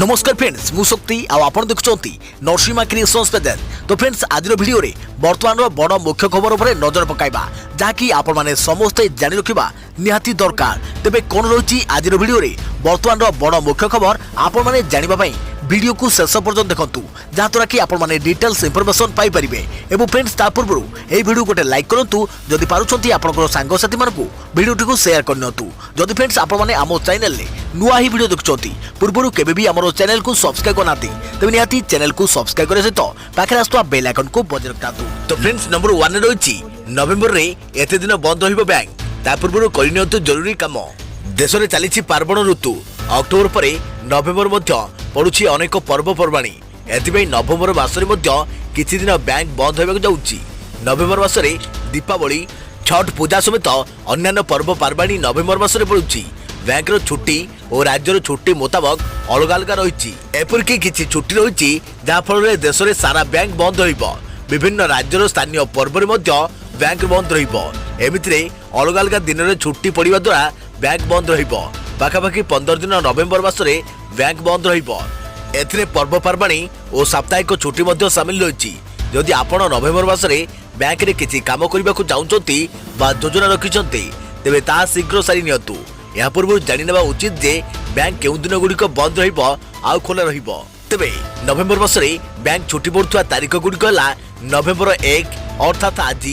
नमस्कार फ्रेंड्स मु शक्ति आपण देखुंती नरसिंहा क्रिएशंस पेज। तो फ्रेंड्स आज वीडियो रे वर्तमान बड़ मुख्य खबर उपर नजर पकाइबा जहाँकि आपण माने समस्ते जानि रखिबा निहाती दरकार। तेबे कोन रही आज वीडियो रे वर्तमान बड़ मुख्य खबर आपण माने जानिबा पई वीडियो को शेष पर्यंत देखंतु जहाँद्वारा कि आपण माने डिटेल्स इंफॉर्मेशन पाई परिबे। एवं फ्रेंड्स ता पूर्व ए वीडियो गोटे लाइक करंतु जदि पारुछंती आपनकर सांग साथी मानकु वीडियो को शेयर करनियंतु। जदि फ्रेंड्स आपण माने आमो चैनल ले नुआ ही वीडियो देखुछंती पूर्वरु केबे भी हमरो चैनल को सब्सक्राइब करनाती तबे निहाती चैनल को सब्सक्राइब करे सहित पाखे आस्तुवा बेल आइकन को बजाय रखतातु। तो फ्रेंड्स नंबर 1 रे रहिछि नवेम्बर रे एते दिन बंद रहिबो बैंक ता पूर्वरु करिनियंतु जरूरी काम। देश रे चलीछि पार्वण ऋतु अक्टोबर परे नवेम्बर मध्य पड़ुछि अनेक पर्वपर्वाणी। एथिबे नवेम्बर मासरे मध्य किछि दिन बैंक बंद होइबाक जाउछि। नवेम्बर मासरे दीपावली छठ पूजा समेत अन्य पर्वपर्वाणी नवेम्बर मासरे पड़ुछि। बैंक रो छुट्टी और राज्यर छुट्टी मुताबक अलग अलग रही। एपरिक किछि छुट्टी रही जहाँ फल देश में सारा बैंक बंद रहिबो। विभिन्न राज्यर स्थानीय पर्व बैंक बंद रहिबो। एमितिरे अलग अलग दिन में छुट्टी पड़िबा द्वारा बैंक बंद रहिबो। पाखापाखि 15 दिन नवेम्बर मासरे बैंक बंद रहिबो। एथिरे पर्वपर्वाणी और साप्ताहिक छुट्टी मध्य सामिल रही। जदि आपण नवेम्बर मासरे बैंक रे किछि काम करबाकू चाहुचंती बा योजना रखिचंती तेबे ता शीघ्र सारी नियंतु। या पूर्व जानिनेबा उचित जे बैंक केउ दिन गुड़िक बंद रहिबो आ खोला रहिबो। तेबे नवेम्बर मासरे बैंक छुट्टी पड़ुवा तारीख गुड़िक हला नवेम्बर 1 अर्थात आज,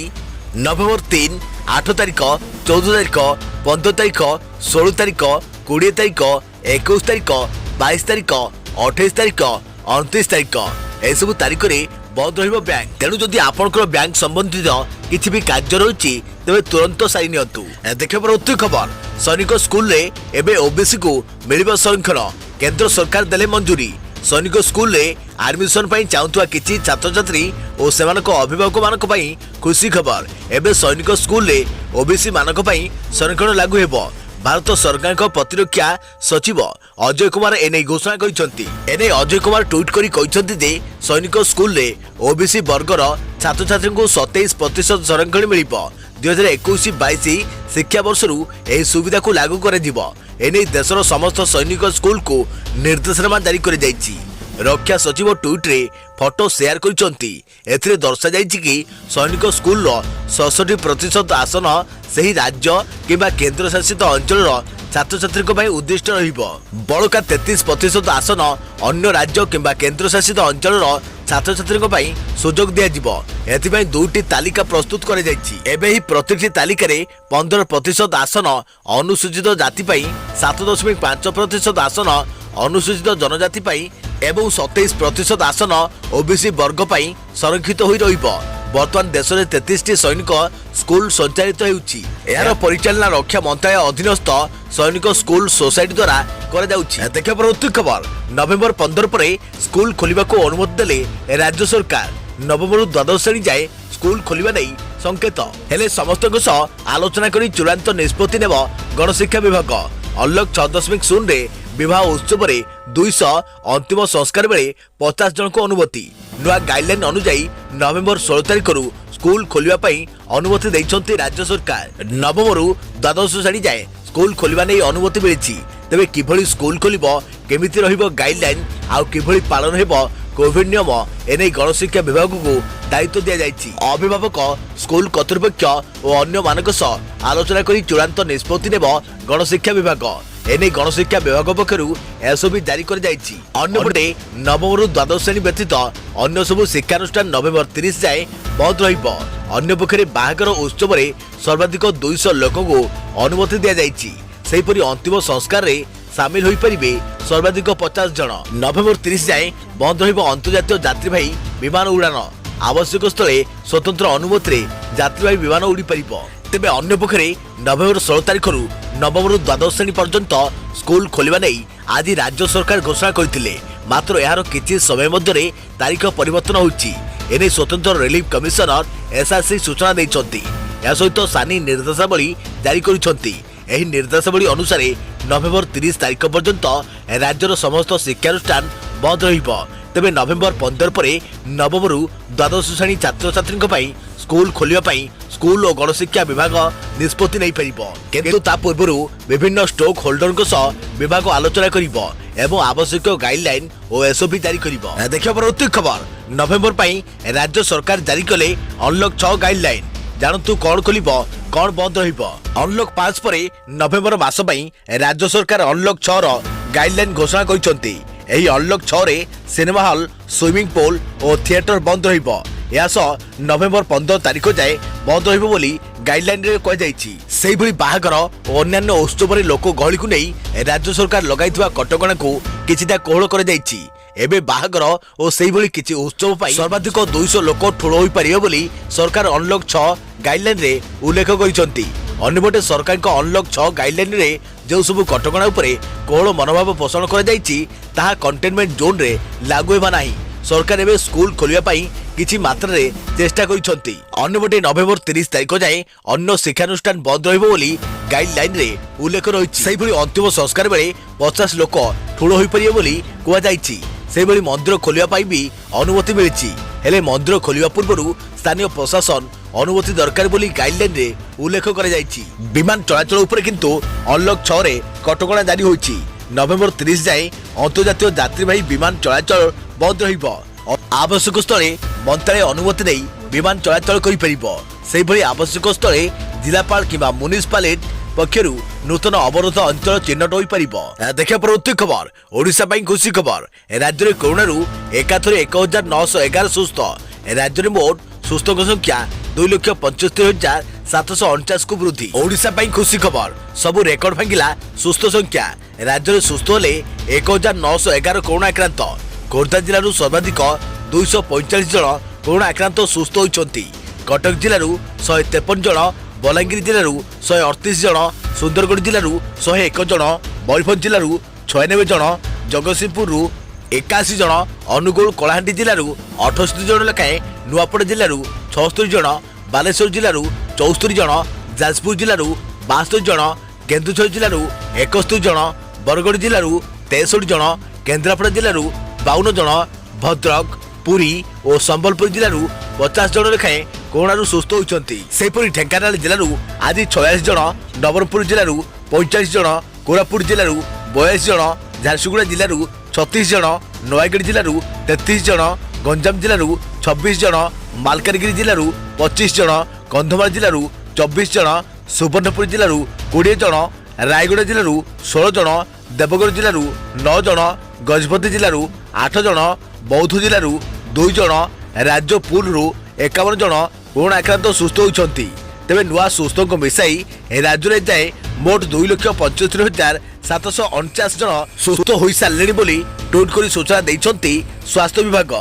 नवेम्बर 3, 8 तारीख, 14 तारीख, 15 तारीख, 16 तारीख, 20 तारीख, 21 तारीख, 22 तारीख, 28 तारीख, 29 तारीख एसबू तारीख रे बंद रहिबो बैंक। तेणु जदि आपनकर बैंक संबंधित किछि भी कार्य रही तेबे तुरंत सारी नियंतु। देखिए परवर्ती खबर सैनिक स्कूल रे एबे ओबीसी को मिलिबा संरक्षण केंद्र सरकार देले मंजूरी। सैनिक स्कूल रे एडमिशन पई चाहुतुवा किछि छात्र छात्री और सेमानक अभिभावक मानक पई खुशी खबर। एबे सैनिक स्कूल रे ओबीसी मानक पई संरक्षण लागू हेबो। भारत सरकार का प्रतिरक्षा सचिव अजय कुमार एने घोषणा करिसेंती। एने अजय कुमार ट्वीट करी कहिसेंती जे सैनिक स्कूल रे ओबीसी वर्गर छात्र छात्री को 27% संरक्षण मिलिबो। 2021-22 शिक्षा वर्षरू एही सुविधा को लागू करे दिबो। एने देशर समस्त सैनिक स्कूल को निर्देशनामा जारी करे जाइछि। रक्षा सचिव ट्वीट रे फोटो शेयर करिसेंती। एथिरे दर्शा जाइछि कि सैनिक स्कूल रो 66% आसन सही राज्य किबा केंद्र शासित अंचल छात्र छात्री उद्दिष्ट रहिबो। बळका 33% आसन अन्य राज्य किबा केंद्र शासित अंचल छात्र छात्री सुजोग दिया जिवो। एथिबाई दुईटी तालिका प्रस्तुत करे जाइछि। एबे ही प्रतिटी तालिका रे 15% आसन अनुसूचित जाति पई, 7.5% आसन अनुसूचित जनजाति पई एवं 27% आसन ओबीसी वर्ग पई संरक्षित होई रहिबो। वर्तमान देश में 33टी सैनिक स्कूल संचालित होउछि। एहार परिचालना रक्षा मंत्रालय अधीनस्थ सैनिक स्कूल सोसाइटी द्वारा करा जाउछि। देखिए परवर्ती खबर नवेम्बर 15 पर स्कूल खोलिबाको अनुमति देले राज्य सरकार। नवम 12 श्रेणी जाए स्कूल खोलिबा नै संकेत हेले समस्तक सह आलोचना करी चूड़ांत निष्पत्ति नेब गणशिक्षा विभाग। अनलक 6.0 रे विवाह उत्सव रे 200 अंतिम संस्कार बेले 50 जन को अनुमति। नुआ गाइडलाइन अनुसार नवेम्बर 16 तारीख रु स्कूल खोलिबा पई अनुमति दैछंती राज्य सरकार। नवम रु 12 श्रेणी जाए स्कूल खोलिबा नै अनुमति मिलिछि। तेबे किभली स्कूल खोलिबो, केमिति रहिबो गाइडलाइन आउ किभली पालन हेबो कोविड नियम एने गणशिक्षा विभाग को दायित्व दिया जाइछि। अभिभावक स्कूल कर्तृपक्ष और अन्य मानक सह आलोचना करी चूड़ांत निष्पत्ति नेब गणशिक्षा विभाग। एने गणशिक्षा विभाग पक्षरु एसओपी जारी कर जाइछि। अन्यपटे नवम रु 12 श्रेणी व्यतीत अन्य सब शिक्षानुष्ठान नवेम्बर 30 जाए बंद रहिबो। अन्य पक्षरे बाहागर उत्सव रे सर्वाधिक 200 लोक को अनुमति दिया जाइछि। सेहिपरि अंतिम संस्कार रे सामिल होई परिबे सर्वाधिक 50 जन। नवेम्बर 30 जाए बंद रहिबो अंतर्जातीय यात्रीवाही विमान उड़ान। आवश्यक स्थले स्वतंत्र अनुमति रे यात्रीवाही विमान उड़ी परिबो। तेबे अन्य पक्षरे नवेम्बर 16 तारीख रु नवम रु 12 श्रेणी पर्यंत स्कूल खोलिबा नै आज राज्य सरकार घोषणा करथिले। मात्र एहार किछि समय मध्यरे तारीख परिवर्तन होछि। एने स्वतंत्र रिलीफ कमिशनर एसआरसी सूचना दैछंती। या सहित सानी निर्देशावली जारी करिसंती। एही निर्देशावली अनुसार नवेम्बर 30 तारीख पर्यंत राज्यर समस्त शिक्षानुष्ठान बंद रहिबो। तेबे नवेम्बर 15 पर नवम रु 12 श्रेणी छात्र छात्री स्कूल खोलिबा पई स्कूल और गणशिक्षा विभाग निष्पत्ति नहीं पारिबो किंतु ता पूर्वरु विभिन्न स्टॉक होल्डर सह विभाग आलोचना करिबो एवं आवश्यक गाइडलाइन और एसओपी जारी करिबो। देखियो परवर्ती खबर नवेम्बर पई राज्य सरकार जारी कले अनलॉक 6 गाइडलाइन जानतु कौन खोलिबो कौन बंद रहिबो। अनलॉक 5 परे नवेम्बर मास पई राज्य सरकार अनलॉक 6 रो गाइडलाइन घोषणा करिसंती। एही अनलॉक 6 रे सिनेमा हॉल स्विमिंग पूल और थिएटर बंद रहिबो। यासह नवेम्बर 15 तारिख जाए बंद रहिबो बोली गाइडलाइन रे कह जाइछि। सेही भली बाहागर और अन्य उत्सव रे लोक गहली को नहीं राज्य सरकार लगाइथिबा कटकणा को किछिटा कोहळ कर जाइछि। एबे बाहागर और सेही भली किछि उत्सव पाई सर्वाधिक 200 लोक ठोळ होई परिबो बोली सरकार अनलॉक 6 गाइडलाइन रे उल्लेख करिसंती। अन्यपटे सरकार को अनलॉक 6 गाइडलाइन रे जो सब कटकणा उपरे कोहळ मनोभाव पोषण कर जाइछि ताहा कंटेनमेंट जोन रे लागू हेबा नाही। सरकार एवं स्कूल खोलिया पाई किछि मात्रा रे चेष्टा करिसंती। अन्यपटे नवेम्बर 30 तारिख जाए अन्य शिक्षानुष्ठान बंद रहिबो बोली गाइडलाइन रे उल्लेख रहिछि। सेही भली अंतिम संस्कार बेले 50 लोक ठूळ होई परिबो बोली कुआ जाइछि। सेही भली मंदिर खोलिया पाई भी अनुमति मिलिछि हेले मंदिर खोलिया पूर्वरु स्थानीय प्रशासन अनुमति दरकार बोली गाइडलाइन रे उल्लेख कर जाइछि। विमान चलाचल उपरे किंतु अनलॉक 6 रे कटकणा जारी होइछि। नवेम्बर 30 जाए अंतर्जातीय यात्रीवाही विमान चलाचल बंद रहिबो। आवश्यक स्थले मंत्रालय अनुमति नहीं विमान चलाचल करि परिबो। सेही भली आवश्यक स्थले जिलापाल किबा म्युनिसिपालिटी पक्षरु नूतन अवरोध अंचल चिन्हट होई परिबो। देखिया परवर्ती खबर ओडिशा पई खुशी खबर राज्य रे कोरोना रु एकाथरे 1911 सुस्थ। राज्य रे मोट सुस्थक संख्या 2,75,749 को वृद्धि। ओडिशा पई खुशी खबर सबु रेकर्ड भांगिला सुस्थ संख्या राज्य रे सुस्थ होले 1911 कोरोना आक्रांत। खोर्धा जिल्ला सर्वाधिक 245 जन कोरोना आक्रांत सुस्थ होइछंती। कटक जिल्ला 153 जन, बलांगीर जिल्ला 138 जन, सुंदरगढ़ जिल्ला 101 जन, मयूरभंज जिल्ला 96 जन, जगतसिंहपुर 81 जन, अनुगुल कलाहांडी जिल्ला 68 जन लेखाएं, नुआपड़ा जिल्ला 76 जन, बालेश्वर जिल्ला 74 जन, जाजपुर जिल्ला 72 जन, केन्दुझर जिल्ला 71 जन, बरगढ़ जिल्ला 63 जन, केन्द्रापड़ा जिल्ला 52 जन, भद्रक, पुरी और संबलपुर जिल्ला 50 जन लेखाएं कोरोना सुस्थ होइछंती। सेपरि ढेंकानाल जिल्ला आज 46 जन, नवरंगपुर जिल्ला 45 जन, कोरापुट जिल्ला 42 जन, झारसुगुड़ा जिल्ला 36 जन, नयागढ़ जिल्ला 33 जन, गंजाम जिल्ला 26 जन, मालकानगिरी जिल्ला 25 जन, कंधमाल जिल्ला 24 जन, सुवर्णपुर जिल्ला 20 जन, रायगढ़ जिल्ला 16 जन, देवगढ़ जिल्ला 9 जन, गजपति जिल्ला 8 जन, बौद्ध जिल्ला 2 जन, राजपुर 51 जन कोरोना आक्रांत सुस्थ होइछंती। तेबे नुआ सुस्थ को मिसाई राज्य में जाए मोट 2,75,749 जन सुस्थ होई सारलेनी बोली ट्वीट करी सूचना दैछंती स्वास्थ्य विभाग।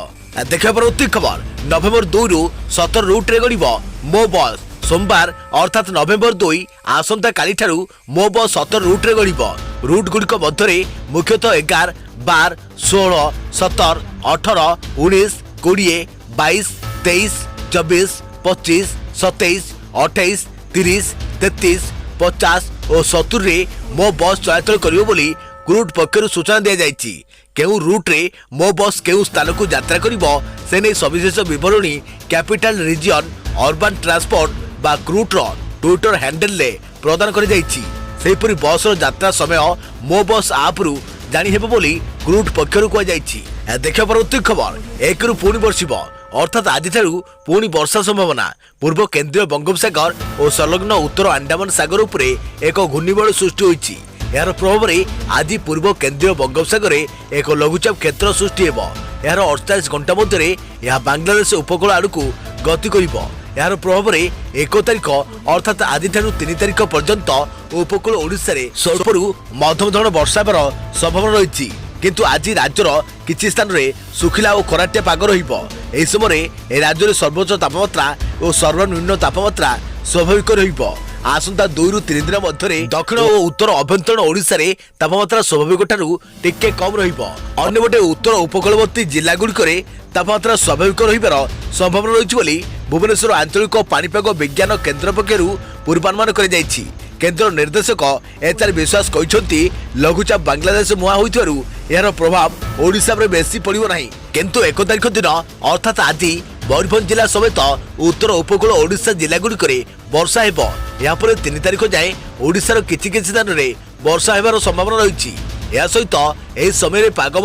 देखिया परवर्ती खबर नवेम्बर 2 रु 17 रूट रे गड़िबो मो बस। सोमवार अर्थात नवेम्बर 2 आसंता काली ठारू मो बस 17 रूट रे गड़िबो। रूट गुड़िक मध्य मुख्यतः 11, 12, 16, 17, 18, 19, 20, 22, 23, 24, 25, 27, 28, 30, 33, 50 और 70 रे मो बस चलाचल करियो बोली क्रूट पक्षरु सूचना दिया जायछि। केउ रूट रे मो बस केउ स्थान को यात्रा करिवो से नै सविशेष विवरणी कैपिटल रीजन अर्बन ट्रांसपोर्ट बा क्रूट रो ट्विटर हैंडल ले प्रदान कर जायछि। सेहिपरि बस रो यात्रा समय मो बस आप रु जानि हेबो बोली क्रूट पक्षरु कह जायछि। देखिया परवर्ती खबर 1 रु पुणी बर्षिबो अर्थात आज पुणी वर्षा संभावना। पूर्व केंद्रीय बंगोपसागर और संलग्न उत्तर अंडमान सागर उपरे एक घूर्णिबल सृष्टि होइछि। यार प्रभाव में आज पूर्व केंद्रीय बंगोपसागर एक लघुचाप क्षेत्र सृष्टि हेबो। यार 48 घंटा मध्य यह बांग्लादेश उपकूल आड़क गति करिबो। यार प्रभाव में 1 तारिख अर्थात आज 3 तारिख पर्यंत उपकूल ओडिशा रे स्वल्परू मध्यम धरण वर्षा हेबार संभावना रही। किंतु आज राज्यर किछि स्थान रे सुखिला और खराटिया पाग रहिबो। एही समय राज्य रे सर्वोच्च तापमात्रा और सर्वनिम्न तापमात्रा स्वाभाविक रहिबो। आसंता 2 रु 3 दिन मध्य दक्षिण और उत्तर अभ्यंतरण ओडिशा रे तापमात्रा स्वाभाविक ठारू टिके कम रहिबो। अन्यपटे उत्तर उपकूलवर्ती जिला गुड़िकरे तापमात्रा स्वाभाविक रहिबार संभावना रहिछि बोली भुवनेश्वर आंचलिक पाणीपाग विज्ञान केन्द्र पक्षरु पूर्वानुमान कर जायछि। केन्द्र निर्देशक एचआर विश्वास कहते लघुचाप बांग्लादेश मुहां होइथिबारु यार प्रभाव ओडिशा रे बेसी पड़िबो नाही। किंतु 1 तारिख दिन अर्थात आज मयूरभंज जिला समेत उत्तर उपकूल ओडिशा जिलागुड़िक वर्षा हेब। यापर 3 तारिख जाए ओडिशार किछि किछि स्थान में वर्षा हेबार संभावना रही। या सहित एही समय पाग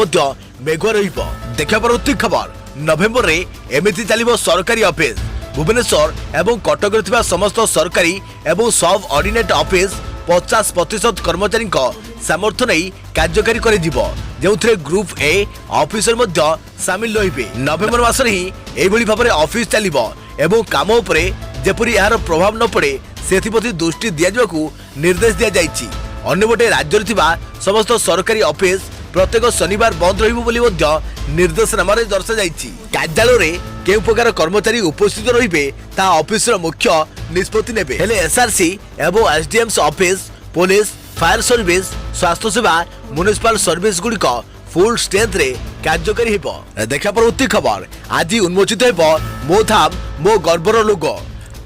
मेघुआ रहिब। देखा परवर्ती खबर नवेम्बर रे एमिति चलिबो सरकारी ऑफिस। भुवनेश्वर एवं कटक रे समस्त सरकारी एवं सब ऑर्डिनेट ऑफिस 50% कर्मचारी सामर्थ्य नहीं कार्यकारी करे जिवो, जेउथरे ग्रुप ए ऑफिसर मध्य शामिल रहिबे। नवेम्बर मास रे ही एभली भाबरे ऑफिस चलिबो एवं काम उपरे जेपरि यार प्रभाव न पड़े सेथिप्रति दृष्टि दिया जाकू निर्देश दिया जायछि। अन्यपटे राज्य थिबा समस्त सरकारी ऑफिस प्रत्येक शनिवार बंद रहिबो बोली मध्य निर्देशनामा रे दर्शा जायछि। कार्यालय रे केउ प्रकार कर्मचारी उपस्थित रहिबे ता ऑफिसर मुख्य निष्पत्ति नेबे। हेले एसआरसी एवं एसडीएमस ऑफिस, पुलिस, फायर सर्विस, स्वास्थ्य सेवा, म्युनिसिपल सर्विस गुड़िक फुल स्ट्रेंथ रे कार्यकारी हेबो। देखा परवर्ती खबर आज उन्मोचित हेबो मो धाम मो गर्वर लोगो।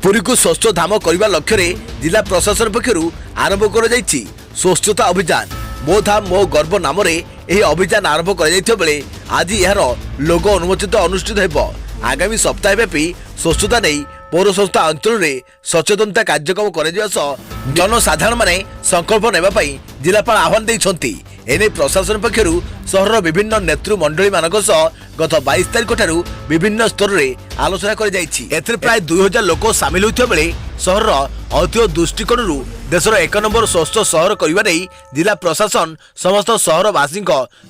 पुरी को स्वच्छ धाम करने लक्ष्य रे जिला प्रशासन पक्षरु आरंभ कर जायछि स्वच्छता अभियान। मो धाम मो गर्व नाम रे एही अभियान आरंभ कर जायथिबा बेले आज यार लोगो उन्मोचित अनुष्ठित हेबो। आगामी सप्ताह व्यापी स्वच्छता नहीं पौर संस्था अंचल में सचेतनता कार्यक्रम कर जनसाधारण माने संकल्प नेबा पई जिलापाल आह्वान देइछंती। एने प्रशासन पक्षरु सहर विभिन्न नेतृमंडली मानक सह गत 22 तारिख ठारू विभिन्न स्तर रे आलोचना कर जायछि। एथरे प्राय 2000 लोक शामिल होइथिबा बेले सहर ऐतिह्य दृष्टिकोणरू देशर 1 नंबर स्वच्छ सहर करबा नै जिला प्रशासन समस्त सहरवासी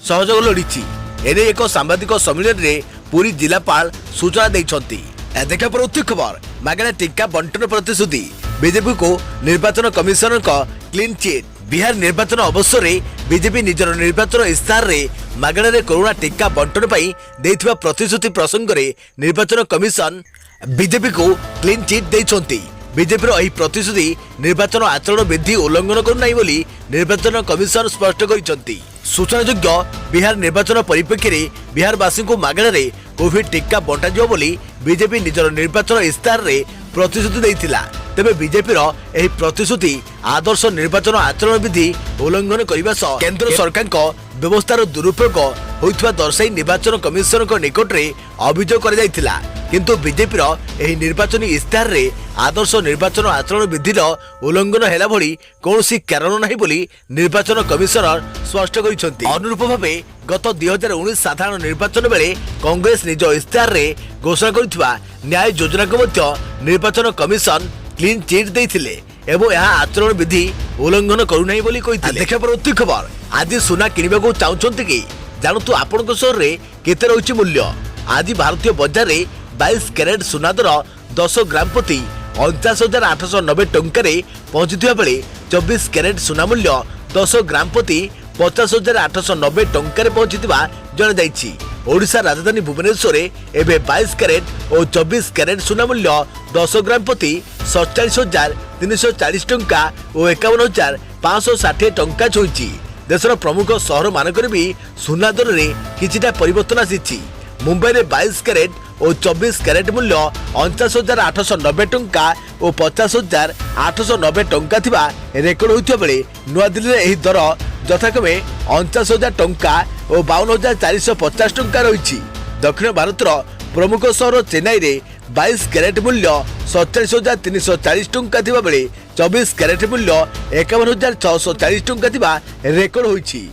सहयोग लोड़िछि। एने एक सांबादिक सम्मेलन रे पुरी जिलापाल सूचना देइछंती। देखा परवर्ती खबर मागणा टीका बंटन प्रतिश्रुति। बीजेपी को निर्वाचन कमिशन का क्लीन चिट। बिहार निर्वाचन अवसर में बीजेपी निजर निर्वाचन इस्ताहार रे मागणा कोरोना टीका बंटन पाई देथिबा प्रतिश्रुति प्रसंग में निर्वाचन कमिशन बीजेपी को क्लीन चिट देइछंती। बीजेपी रो एही प्रतिश्रुति निर्वाचन आचरण विधि उल्लंघन करुनाई बोली निर्वाचन कमिशन स्पष्ट करिसंती। सूचनायोग्य बिहार निर्वाचन परिप्रेक्षी रे बिहारवासी को मागणा रे कोविड टीका बंटा जिवो बोली बीजेपी निजर निर्वाचन इस्ताहार रे प्रतिश्रुति देइथिला। तेबे बीजेपी रो एही प्रतिश्रुति आदर्श निर्वाचन आचरण विधि उल्लंघन करबा सह केंद्र सरकार को व्यवस्थार दुरुपयोग होइथवा दर्शाई निर्वाचन कमिशन को निकट रे अभियोग कर जाइथिला। किंतु बीजेपी रो एही निर्वाचन इस्ताहार रे आदर्श निर्वाचन आचरण विधि रो उल्लंघन हैला भली कोनोसी कारण नाही बोली निर्वाचन कमिशनर स्पष्ट करिसंती। अनुरूप भाबे गत 2019 साधारण निर्वाचन बेले कांग्रेस निज इस्ताहार रे घोषणा करिथवा न्याय योजना को मध्य निर्वाचन कमिशन क्लीन चिट देइथिले एवं यह आचरण विधि उल्लंघन करूनाई बोली कहिथिले। देखा परवर्ती खबर आज सुना किनिबा को चाहुचंती कि जानतु आपनक शहर रे केते रहुची मूल्य। आज भारतीय बाजार रे 22 कैरेट सुना दर 10 ग्राम प्रति 49,890 टंका पहुंचुवा बेले 24 कैरेट सुना मूल्य 10 ग्राम प्रति 50,890 टंका पहुंचुवा जणा जाइछि। ओडिशा राजधानी भुवनेश्वर एवं 22 कैरेट और 24 कैरेट सुना मूल्य 10 ग्राम प्रति 47,340 टंका और 51,560 टंका छुईछि। देशर प्रमुख सहर मानक भी सुना दर में किछिटा परिवर्तन आसी। मुंबई में 22 कैरेट और 24 कैरेट मूल्य 49,890 टंका और 50,890 टंका थिबा रेकर्ड होइथिबा बेले नुआ दिल्ली रे एही दर यथाक्रमे 49,000 टंका और 52,450 टंका रही। दक्षिण भारतर प्रमुख सहर चेन्नई रे 22 कैरेट मूल्य 47,340 टंका थिबा बेले 24 कैरेट मूल्य 51,640 टंका थिबा रेकर्ड होइछि।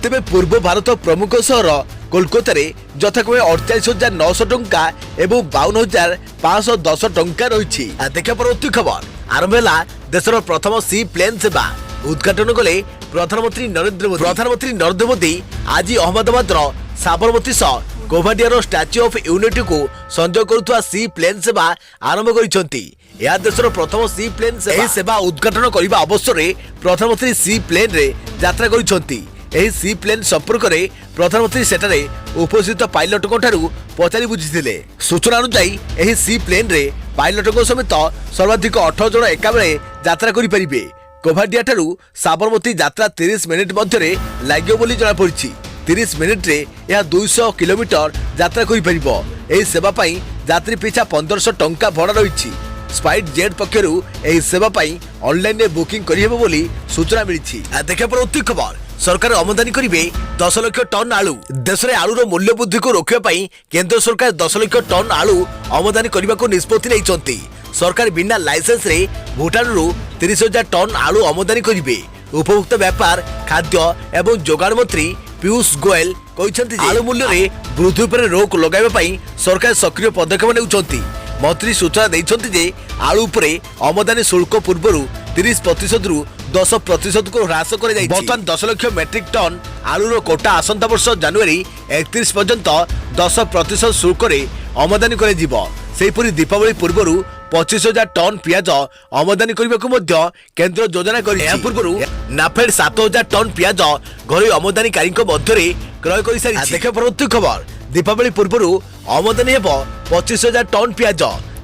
तेबे पूर्व भारत प्रमुख सहर कोलकाता रे यथाक्रमे 48,900 टंका एवं 52,510 टंका रही। देखा परवर्ती खबर आरंभ है देशर प्रथम सी प्लेन सेवा उद्घाटन कले प्रधानमंत्री नरेंद्र मोदी आज अहमदाबाद साबरमती सह कोभाडियार स्टैच्यू ऑफ यूनिटी को संजोग करुवा सी प्लेन सेवा आरंभ करिसंती। यह देशर प्रथम सी प्लेन सेवा उद्घाटन करने अवसर में प्रधानमंत्री सी प्लेन रे यात्रा करिसंती। एही सी प्लेन संपर्क में प्रधानमंत्री सेठारे उपस्थित पायलटों ठारू पचारि बुझीथिले। सूचना अनुसार एही सी प्लेन रे पायलटों समेत सर्वाधिक 18 जन एका बेले यात्रा करि परिबे। कोभाडिया ठारू साबरमती यात्रा 30 मिनिट मध्य लागियो बोली जଣା पड़िछि। 30 मिनिट रे यह 200 किलोमीटर यात्रा करि परिबो। एही सेवा पई यात्री पिछा 1500 टंका भड़ा रहिछि। स्पाइट जेट पक्षरु एही सेवा पई ऑनलाइन रे बुकिंग करिहेबो बोली सूचना मिलिछि। देखा परवर्ती खबर सरकार आमदानी करेंगे 10 लाख टन आलू। देश में आलूर मूल्य वृद्धि को रोकने केंद्र सरकार 10 लाख टन आलू आमदानी करने को निष्पत्ति नहीं। सरकार बिना लाइसेंस रे भूटान रु 30,000 टन आलू आमदानी करेंगे। उपभोक्ता व्यापार खाद्य एवं जोगाण मंत्री पीयूष गोयल कहते आलू मूल्य में वृद्धि पर रोक लगाइबा सरकार सक्रिय पदक्षेप नेउछंती। मंत्री सूचना देइछंती जे आलू पर आमदानी शुल्क पूर्व 30% रु 10% को ह्रास कर बर्तमान 10 लाख मेट्रिक टन आलूर कोटा आसंता वर्ष जनवरी 31 पर्यंत 10% शुल्क आमदानी कर दीपावली पूर्व 25,000 टन पियाज आमदानी करने को केन्द्र योजना पूर्व नाफेड 7,000 टन पियाज घर आमदानीकारी मध्य क्रय कर सारी। देख परवर्ती खबर दीपावली पूर्व आमदानी हेब 25,000 टन पियाज।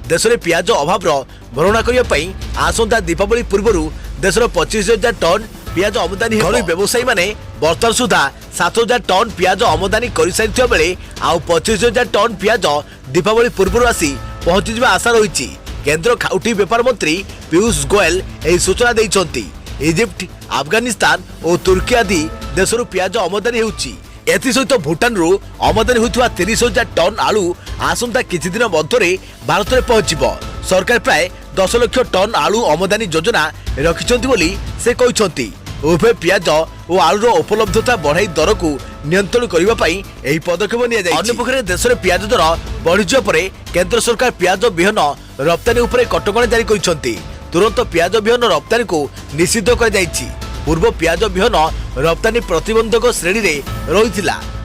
देश में पियाज अभाव भरणा करने आसंता दीपावली पूर्व देश 25,000 टन पियाज आमदानी घर व्यवसायी माने बर्तमान सुधा 7,000 टन पियाज आमदानी कर सारी बेले आउ 25,000 टन पियाज दीपावली पूर्व आसी पहुंची आशा रही। केंद्र खाउटी व्यापार मंत्री पीयूष गोयल यह सूचना देइछंती। इजिप्ट अफगानिस्तान और तुर्की आदि देशरू पियाज आमदानी होउची। एसहित भूटान रु आमदानी होइतवा 30,000 टन आलू आसंता किछि दिन मध्य भारत में पहुंचीबो। सरकार प्राय 10 लाख टन आलू आमदानी योजना रखिछंती बोली से कहछंती। उभय पियाज और आलूर उपलब्धता बढ़ाई दर को नियंत्रण करने पदक्षेप निपक्षे देश में पियाज दर बढ़ी जाए केंद्र सरकार पियाज बिहन रप्तानी उपर कटकणा जारी करछंती। तुरंत पियाज बिहन रप्तानी को निषिद्ध कर जायछि। पूर्व पियाज बिहन रप्तानी प्रतिबंधक श्रेणी में रही।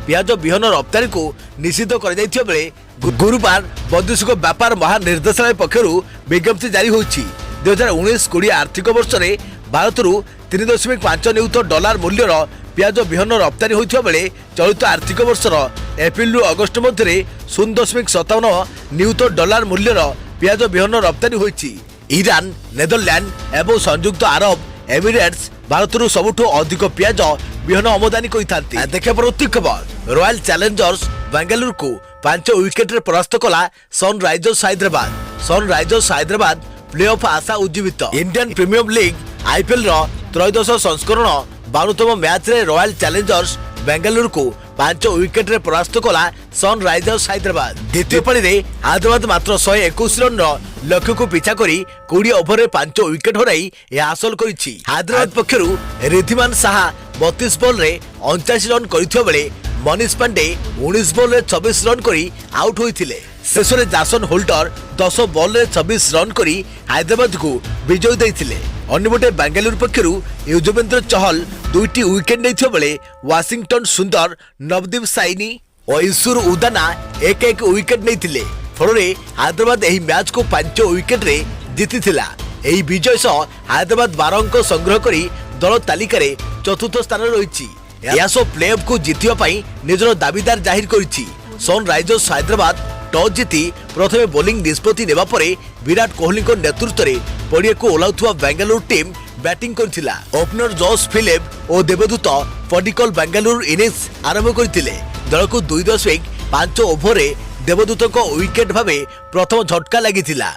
पियाज बिहन रप्तानी को निषिद्ध कर जायथिबा बेले गुरुवार वैदेशिक व्यापार महानिर्देशालय पक्षर विज्ञप्ति जारी होछि। 2019-20 आर्थिक वर्ष में भारत 3.5 नियुत डॉलर मूल्यर पियाज बिहन रप्तानी होइथिबा बेले चलित आर्थिक वर्षर एप्रिल अगस्त मध्य 0.57 नियुत डॉलर मूल्यर पियाज बिहन रप्तानी होइछि। ईरान नेदरलैंड एवं संयुक्त अरब एमिरेट्स भारत सबुठ अधिक पियाज बिहन आमदानी करथांती। देखे परवर्ती खबर रॉयल चैलेंजर्स बेंगलुरु को 5 विकेट रे परास्त कला Sunrisers Hyderabad. Sunrisers Hyderabad playoff आशा उज्जीवित। इंडियन प्रीमियर लीग आईपीएल त्रयोदश संस्करण 52तम मैच रे रॉयल चैलेंजर्स बेंगलुरु को 5 विकेट रे परास्त कला सनराइजर्स हैदराबाद। द्वितीय पारी रे हैदराबाद मात्र 121 रन लक्ष्य को पीछा करी 20 ओवर रे 5 विकेट हराई हासिल करिछि। हैदराबाद पक्षरु रिद्धिमान साहा 32 बॉल रे 49 रन करिथिबा बेले मनीष पांडे 19 बॉल रे 26 रन करी आउट होइथिले। शेष में जासन होल्डर 10 बॉल रे 26 रन करी हैदराबाद को विजय देइथिले। अन्यपटे बेंगलुरु पक्षरु युजवेंद्र चहल 2टी विकेट नेइथिबा बेले वाशिंगटन सुंदर नवदीप साइनी और ईश्वर उदाना एक विकेट नेइथिले। फलरे हैदराबाद एही मैच को 5 विकेट रे जीतिथिला। एही विजय सह हैदराबाद 12 अंक संग्रह करी दल तालिका रे चतुर्थ स्थान रहिछि। यासो प्लेऑफ को जीतिबा पई निजर दाबीदार जाहिर करिछि। सनराइजर्स हैदराबाद टॉस जीति प्रथमे बोलिंग निष्पत्ति नेबा परे विराट कोहली को नेतृत्व रे पड़िया को ओलाउथुवा बेंगलुरु टीम बैटिंग करथिला। ओपनर जॉस फिलिप और देवदूत पडिकल बेंगलुरु इनिंग्स आरंभ करथिले। दल को 2.5 ओवर रे देवदूत को विकेट भावे प्रथम झटका लागिथिला।